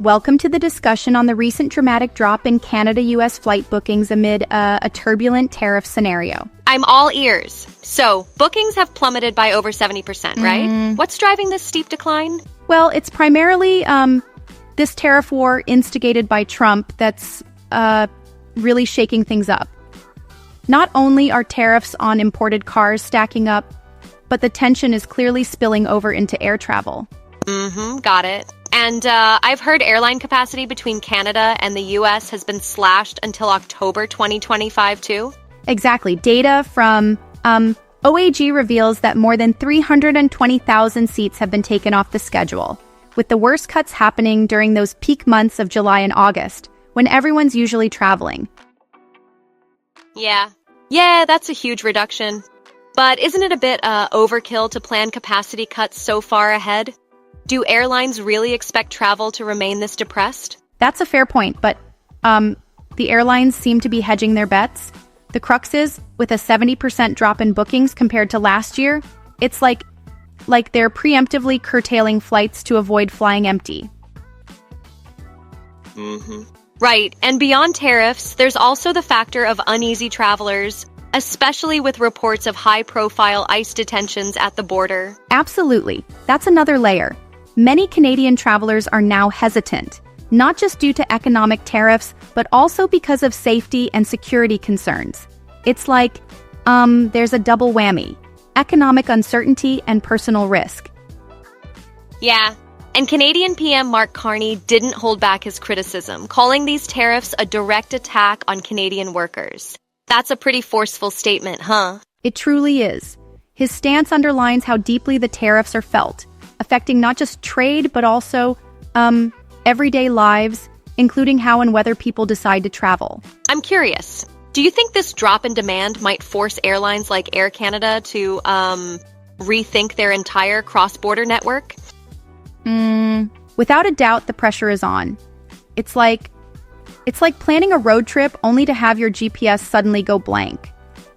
Welcome to the discussion on the recent dramatic drop in Canada-US flight bookings amid a turbulent tariff scenario. I'm all ears. So, bookings have plummeted by over 70%, right? What's driving this steep decline? Well, it's primarily this tariff war instigated by Trump that's really shaking things up. Not only are tariffs on imported cars stacking up, but the tension is clearly spilling over into air travel. Got it. And I've heard airline capacity between Canada and the US has been slashed until October 2025 too. Exactly. Data from OAG reveals that more than 320,000 seats have been taken off the schedule, with the worst cuts happening during those peak months of July and August, when everyone's usually traveling. Yeah, that's a huge reduction. But isn't it a bit overkill to plan capacity cuts so far ahead? Do airlines really expect travel to remain this depressed? That's a fair point, but the airlines seem to be hedging their bets. The crux is, with a 70% drop in bookings compared to last year, it's like they're preemptively curtailing flights to avoid flying empty. Right, and beyond tariffs, there's also the factor of uneasy travelers, especially with reports of high-profile ICE detentions at the border. Absolutely. That's another layer. Many Canadian travelers are now hesitant, not just due to economic tariffs, but also because of safety and security concerns. It's like, there's a double whammy: economic uncertainty and personal risk. Yeah, and Canadian PM Mark Carney didn't hold back his criticism, calling these tariffs a direct attack on Canadian workers. That's a pretty forceful statement, huh? It truly is. His stance underlines how deeply the tariffs are felt, affecting not just trade, but also everyday lives, including how and whether people decide to travel. I'm curious, do you think this drop in demand might force airlines like Air Canada to rethink their entire cross-border network? Without a doubt, the pressure is on. It's like planning a road trip only to have your GPS suddenly go blank.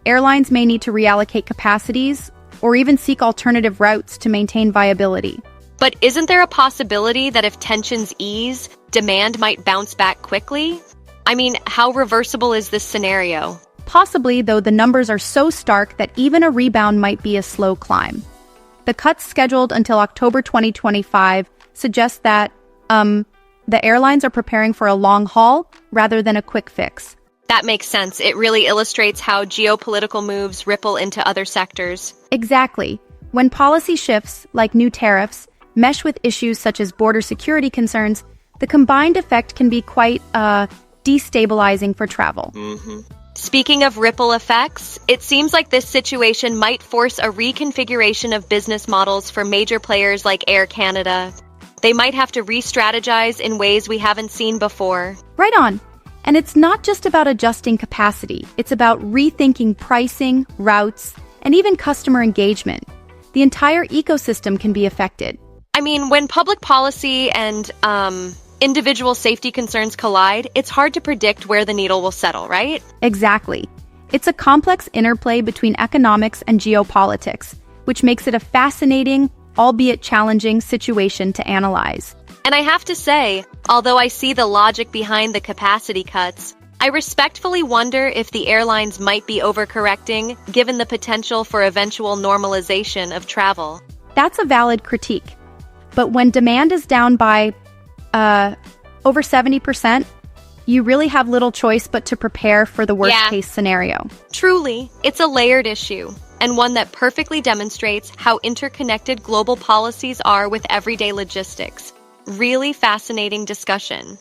Airlines may need to reallocate capacities or even seek alternative routes to maintain viability. But isn't there a possibility that if tensions ease, demand might bounce back quickly? I mean, how reversible is this scenario? Possibly, though the numbers are so stark that even a rebound might be a slow climb. The cuts scheduled until October 2025 suggest that the airlines are preparing for a long haul rather than a quick fix. That makes sense. It really illustrates how geopolitical moves ripple into other sectors. Exactly. When policy shifts, like new tariffs, mesh with issues such as border security concerns, the combined effect can be quite destabilizing for travel. Speaking of ripple effects, it seems like this situation might force a reconfiguration of business models for major players like Air Canada. They might have to re-strategize in ways we haven't seen before. Right on. And it's not just about adjusting capacity. It's about rethinking pricing, routes, and even customer engagement. The entire ecosystem can be affected. I mean, when public policy and individual safety concerns collide, it's hard to predict where the needle will settle, right? Exactly. It's a complex interplay between economics and geopolitics, which makes it a fascinating, albeit challenging, situation to analyze. And I have to say, although I see the logic behind the capacity cuts, I respectfully wonder if the airlines might be overcorrecting, given the potential for eventual normalization of travel. That's a valid critique. But when demand is down by over 70%, you really have little choice but to prepare for the worst-case scenario. Truly, it's a layered issue, and one that perfectly demonstrates how interconnected global policies are with everyday logistics. Really fascinating discussion.